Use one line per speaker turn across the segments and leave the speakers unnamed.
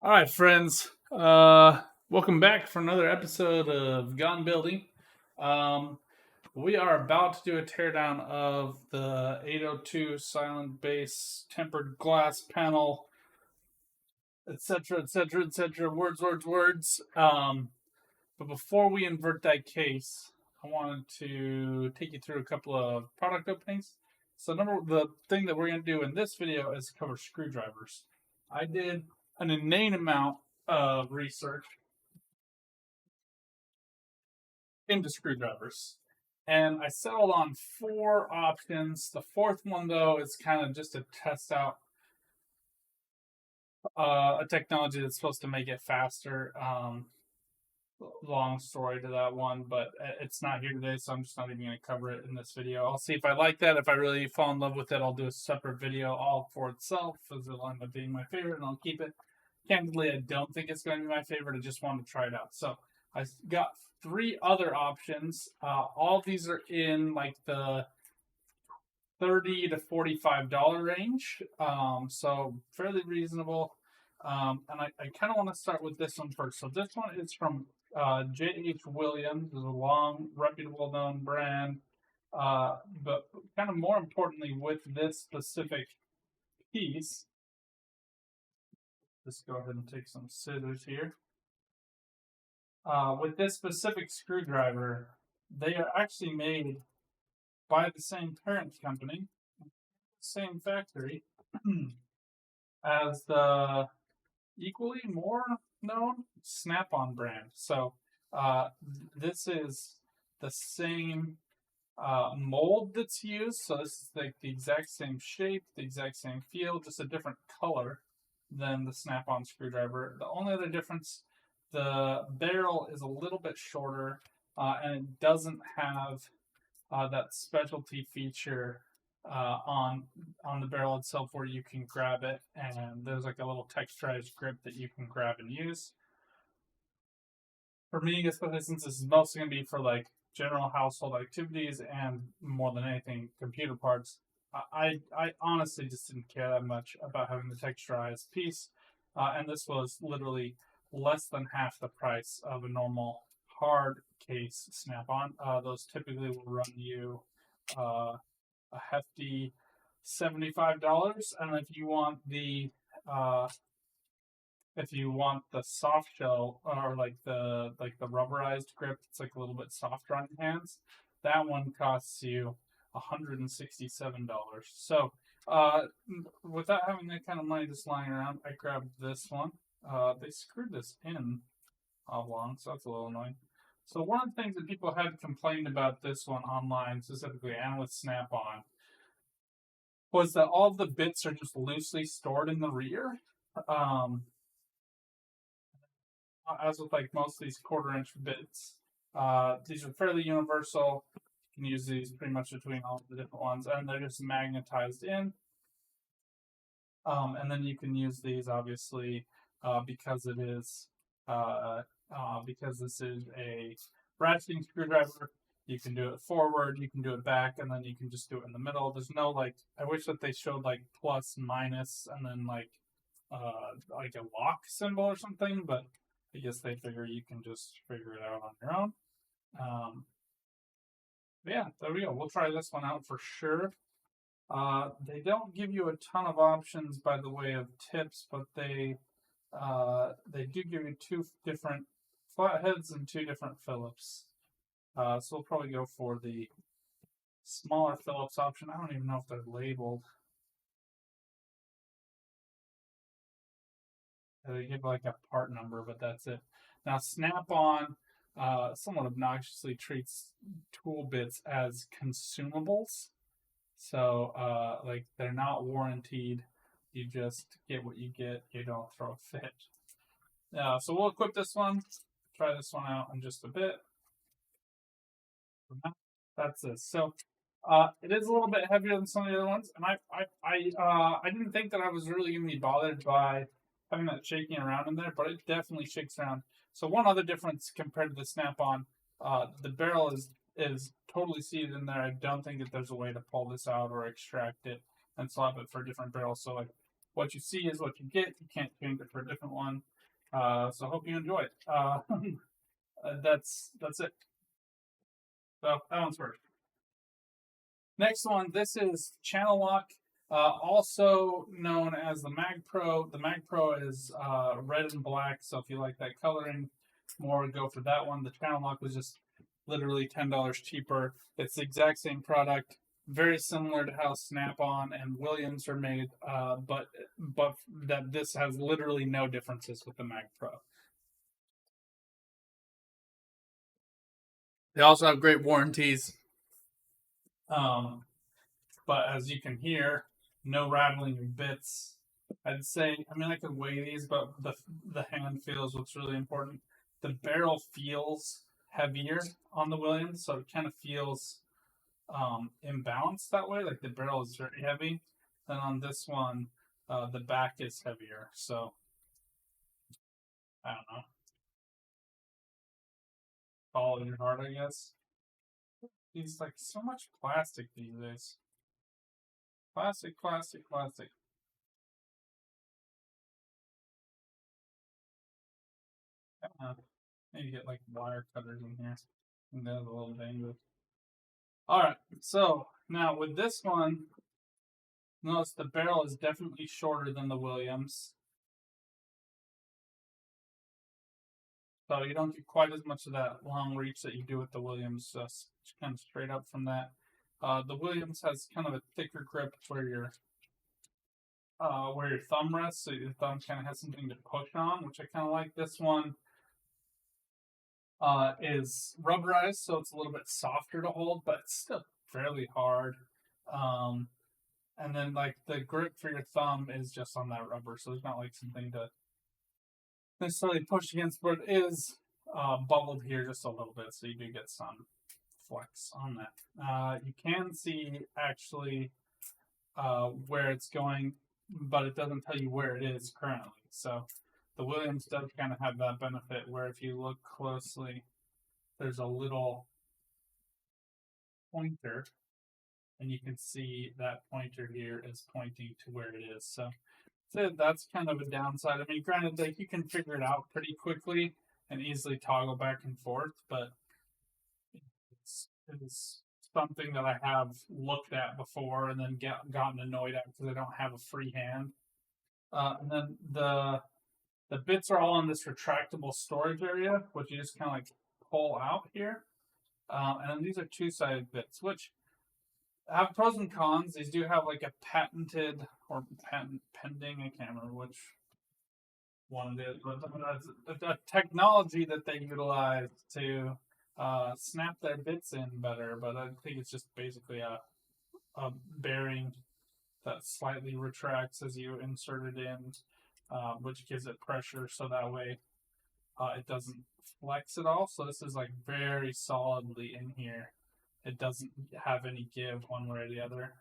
All right, friends. Welcome back for another episode of Gone Building. Um, we are about to do a teardown of the 802 silent base tempered glass panel, etc., etc., etc. Words. But before we invert that case, I wanted to take you through a couple of product openings. So, the thing that we're going to do in this video is cover screwdrivers. I did an inane amount of research into screwdrivers. And I settled on four options. The fourth one, though, is kind of just to test out a technology that's supposed to make it faster. Long story to that one, but it's not here today, so I'm just not even going to cover it in this video. I'll see if I like that. If I really fall in love with it, I'll do a separate video all for itself, as it'll end up being my favorite, and I'll keep it. Candidly, I don't think it's going to be my favorite. I just wanted to try it out. So I got three other options. All of these are in like the $30 to $45 range, so fairly reasonable. And I kind of want to start with this one first. So this one is from J.H. Williams. Is a long, reputable, known brand. But kind of more importantly, with this specific piece, just go ahead and take some scissors here. With this specific screwdriver, they are actually made by the same parent company, same factory, as the equally more known Snap-on brand. So this is the same mold that's used. So this is like the exact same shape, the exact same feel, just a different color than the Snap-on screwdriver. The only other difference, the barrel is a little bit shorter, and it doesn't have that specialty feature on the barrel itself where you can grab it, and there's like a little texturized grip that you can grab and use. For me, especially since this is mostly going to be for like general household activities and more than anything computer parts, I honestly just didn't care that much about having the texturized piece, and this was literally less than half the price of a normal hard case Snap-on. Those typically will run you a hefty $75, and if you want the soft shell or like the rubberized grip, it's like a little bit softer on your hands. That one costs you $167. So without having that kind of money just lying around, I grabbed this one. They screwed this in oblong, so that's a little annoying. So one of the things that people had complained about this one online specifically, and with Snap-on, was that all of the bits are just loosely stored in the rear. As with like most of these quarter-inch bits, these are fairly universal. You can use these pretty much between all of the different ones, and they're just magnetized in. And then you can use these obviously because it is because this is a ratcheting screwdriver. You can do it forward, you can do it back, and then you can just do it in the middle. There's no like, I wish that they showed like plus, minus, and then like a lock symbol or something, but I guess they figure you can just figure it out on your own. Yeah, there we go. We'll try this one out for sure. They don't give you a ton of options by the way of tips, but they do give you two different flatheads and two different Phillips. So we'll probably go for the smaller Phillips option. I don't even know if they're labeled. They give like a part number, but that's it. Now, Snap-on somewhat obnoxiously treats tool bits as consumables. So, like, they're not warranted. You just get what you get. You don't throw a fit. So we'll equip this one. Try this one out in just a bit. That's this. So it is a little bit heavier than some of the other ones, and I didn't think that I was really going to be bothered by having that shaking around in there, but it definitely shakes around. So one other difference compared to the Snap-on, the barrel is totally seated in there. I don't think that there's a way to pull this out or extract it and swap it for a different barrel. So like what you see is what you get. You can't change it for a different one. So hope you enjoy it. That's it. So that one's first. Next one, this is Channellock, also known as the Mag Pro. The Mag Pro is red and black, so if you like that coloring more, go for that one. The Channellock was just literally $10 cheaper. It's the exact same product, very similar to how Snap-on and Williams are made, but that this has literally no differences with the Mag Pro. They also have great warranties. But as you can hear, no rattling of bits. I'd say, I mean, I could weigh these, but the hand feels what's really important. The barrel feels heavier on the Williams, so it kind of feels imbalanced that way. Like the barrel is very heavy. Then on this one, the back is heavier. So I don't know. Follow your heart, I guess. These like so much plastic these days. Plastic, plastic, plastic. Maybe get like wire cutters in here. And that's a little dangerous. Alright, so now with this one, notice the barrel is definitely shorter than the Williams. So you don't get quite as much of that long reach that you do with the Williams, kind of straight up from that. The Williams has kind of a thicker grip where your thumb rests, so your thumb kind of has something to push on, which I kind of like. This one is rubberized, so it's a little bit softer to hold, but it's still fairly hard. And then like the grip for your thumb is just on that rubber, so there's not like something to necessarily push against, but it is bubbled here just a little bit, so you do get some flex on that. You can see actually where it's going, but it doesn't tell you where it is currently. So the Williams does kind of have that benefit where if you look closely, there's a little pointer, and you can see that pointer here is pointing to where it is. So that's kind of a downside. I mean, granted, like you can figure it out pretty quickly and easily toggle back and forth, but it's something that I have looked at before and then gotten annoyed at because I don't have a free hand. And then the bits are all in this retractable storage area, which you just kind of like pull out here. And then these are two-sided bits, which have pros and cons. These do have like a patented or patent pending, I can't remember which one it is, but a technology that they utilize to snap their bits in better. But I think it's just basically a bearing that slightly retracts as you insert it in, which gives it pressure so that way it doesn't flex at all. So this is like very solidly in here. It doesn't have any give one way or the other.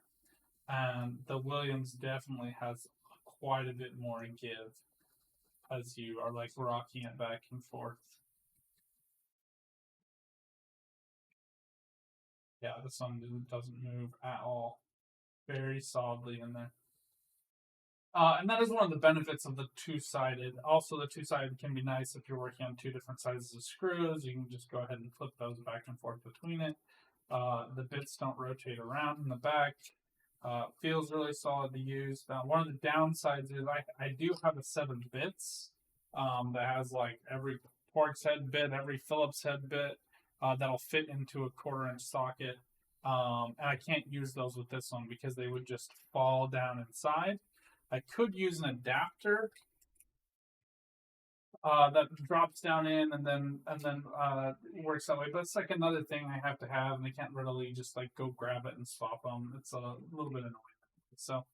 And the Williams definitely has quite a bit more give as you are like rocking it back and forth. Yeah, this one doesn't move at all. Very solidly in there. And that is one of the benefits of the two-sided. Also, the two-sided can be nice if you're working on two different sizes of screws. You can just go ahead and flip those back and forth between it. The bits don't rotate around in the back. Feels really solid to use. One of the downsides is I do have a set of bits that has like every Pork's head bit, every Phillips head bit that'll fit into a 1/4-inch socket. And I can't use those with this one because they would just fall down inside. I could use an adapter that drops down in and then works that way. But it's like another thing I have to have, and I can't readily just like go grab it and swap them. It's a little bit annoying. So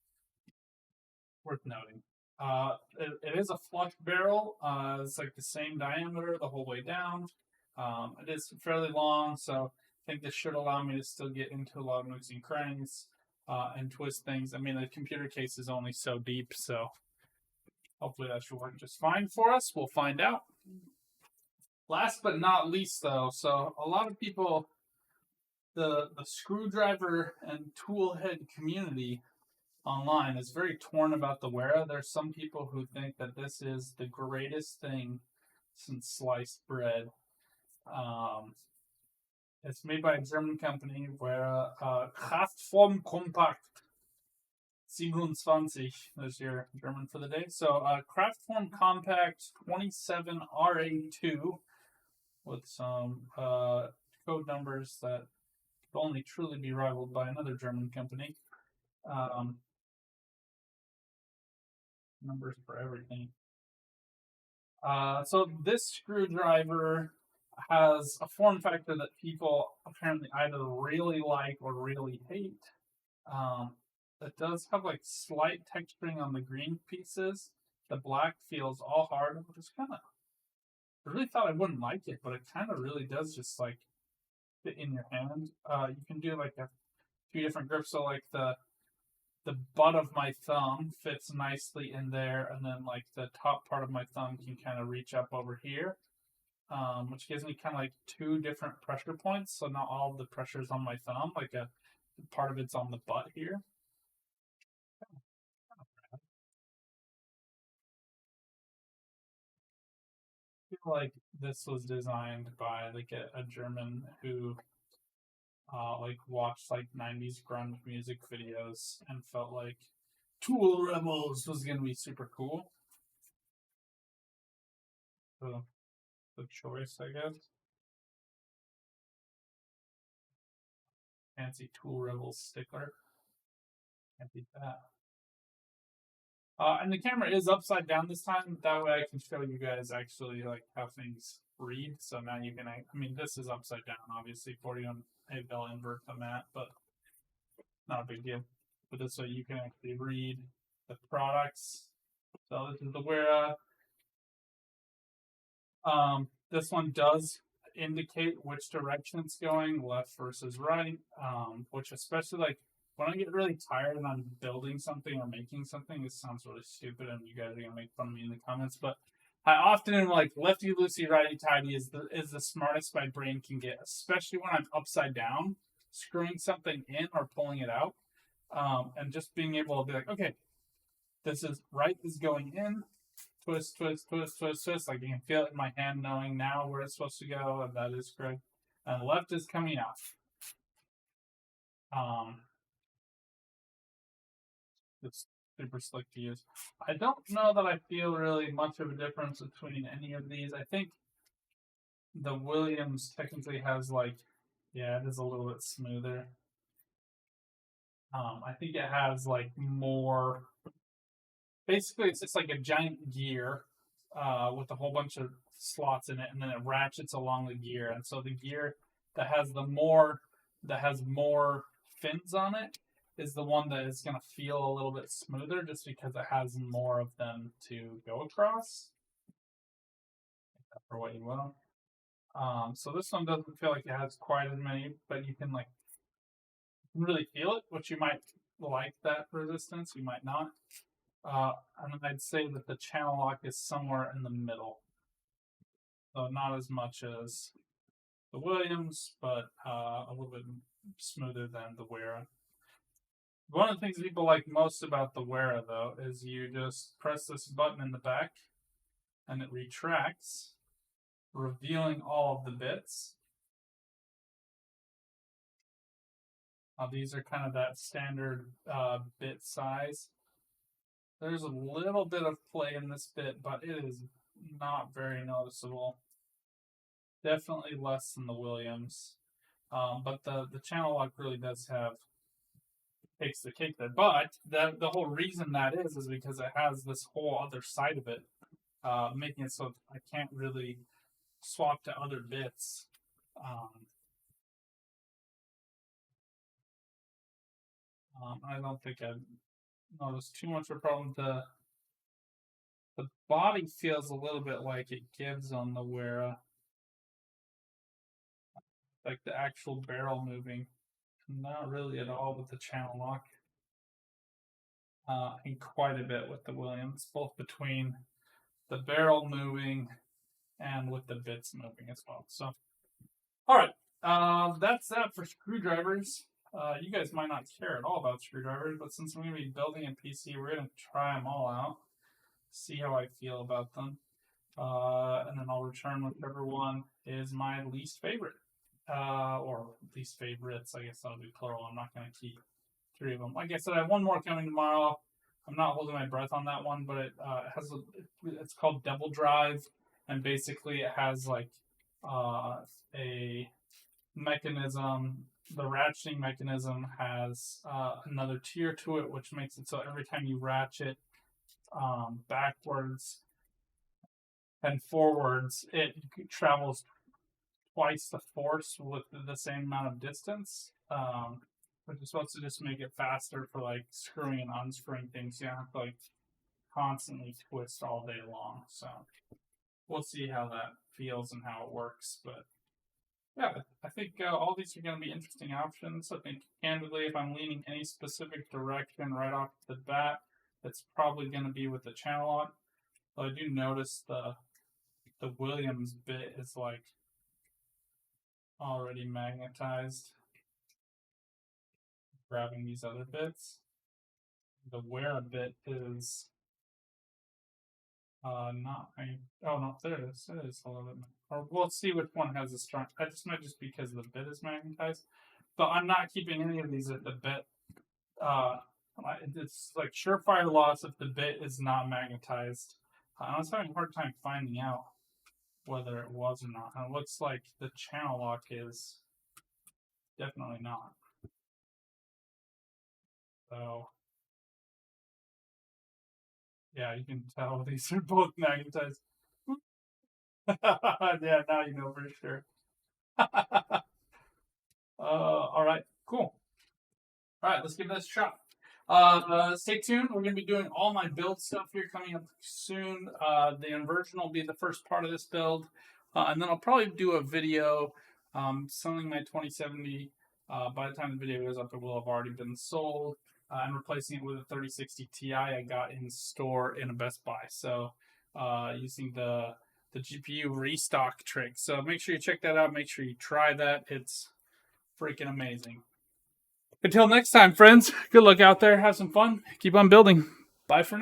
worth noting. It is a flush barrel. It's like the same diameter the whole way down. It is fairly long, so I think this should allow me to still get into a lot of nooks and crannies and twist things. I mean, the computer case is only so deep, so hopefully that should work just fine for us. We'll find out. Last but not least, though, so a lot of people, the screwdriver and tool head community online is very torn about the Wera. There's some people who think that this is the greatest thing since sliced bread. It's made by a German company, Wera, Craftform Compact. 27, there's your German for the day. So, Craftform Compact 27RA2 with some code numbers that could only truly be rivaled by another German company. Numbers for everything. So this screwdriver has a form factor that people apparently either really like or really hate. It does have like slight texturing on the green pieces. The black feels all hard, which is kind of. I really thought I wouldn't like it, but it kind of really does just like fit in your hand. You can do like a few different grips. So like the butt of my thumb fits nicely in there, and then like the top part of my thumb can kind of reach up over here, which gives me kind of like two different pressure points. So not all of the pressure is on my thumb, like a part of it's on the butt here. I feel like this was designed by like a German who like watched like 90s grunge music videos and felt like Tool Rebels was gonna be super cool. So the choice, I guess. Fancy Tool Rebels sticker. Can't beat that. And the camera is upside down this time. That way I can show you guys actually like how things read. So now you can, I mean, this is upside down, obviously 41, they'll invert the mat, but not a big deal. But this way you can actually read the products. So this is the Wera. This one does indicate which direction it's going, left versus right, which especially like when I get really tired and I'm building something or making something, this sounds really stupid and you guys are going to make fun of me in the comments, but I often am like lefty loosey, righty tighty is the smartest my brain can get, especially when I'm upside down, screwing something in or pulling it out, and just being able to be like, okay, this is right is going in, twist, twist, twist, twist, twist. Like you can feel it in my hand, knowing now where it's supposed to go, and that is correct. And left is coming out. It's super slick to use. I don't know that I feel really much of a difference between any of these. I think the Williams technically has like, yeah, it is a little bit smoother. I think it has like more. Basically, it's just like a giant gear with a whole bunch of slots in it, and then it ratchets along the gear. And so the gear that has more fins on it is the one that is going to feel a little bit smoother, just because it has more of them to go across. For what you will. So this one doesn't feel like it has quite as many, but you can really feel it, which you might like that resistance, you might not. And I'd say that the Channellock is somewhere in the middle. So not as much as the Williams, but a little bit smoother than the Wera. One of the things people like most about the Wera, though, is you just press this button in the back, and it retracts, revealing all of the bits. These are kind of that standard bit size. There's a little bit of play in this bit, but it is not very noticeable. Definitely less than the Williams. But the Channellock really does takes the cake there. But the whole reason that is because it has this whole other side of it, making it so I can't really swap to other bits. I don't think I've noticed too much of a problem. The body feels a little bit like it gives on the Wera. Like the actual barrel moving. Not really at all with the Channellock. And quite a bit with the Williams, both between the barrel moving and with the bits moving as well. So, all right, that's that for screwdrivers. You guys might not care at all about screwdrivers, but since I'm going to be building a PC, we're going to try them all out, see how I feel about them, and then I'll return whichever one is my least favorite. Or least favorites, I guess that'll be plural. I'm not going to keep 3 of them. Like I said, I have one more coming tomorrow. I'm not holding my breath on that one, but it has it's called Devil Drive, and basically it has like a mechanism. The ratcheting mechanism has another tier to it, which makes it so every time you ratchet backwards and forwards, it travels twice the force with the same amount of distance. Which is supposed to just make it faster for like screwing and unscrewing things. You don't have to like constantly twist all day long. So we'll see how that feels and how it works. But yeah, I think all these are going to be interesting options. I think candidly, if I'm leaning any specific direction right off the bat, it's probably going to be with the Channellock. But I do notice the Williams bit is like already magnetized. Grabbing these other bits. The Wera bit is not. Oh no, there it is. It is a little bit. Or we'll see which one has a strong. I just might just because the bit is magnetized, but I'm not keeping any of these at the bit. It's like surefire loss if the bit is not magnetized. I was having a hard time finding out whether it was or not. And it looks like the Channellock is definitely not. So, yeah, you can tell these are both magnetized. Yeah, now you know for sure. All right, cool. All right, let's give this a shot. Stay tuned. We're going to be doing all my build stuff here coming up soon. The inversion will be the first part of this build. And then I'll probably do a video selling my 2070. By the time the video goes up, it will have already been sold. And replacing it with a 3060 Ti I got in store in a Best Buy. So using the GPU restock trick. So make sure you check that out. Make sure you try that. It's freaking amazing. Until next time, friends, good luck out there. Have some fun. Keep on building. Bye for now.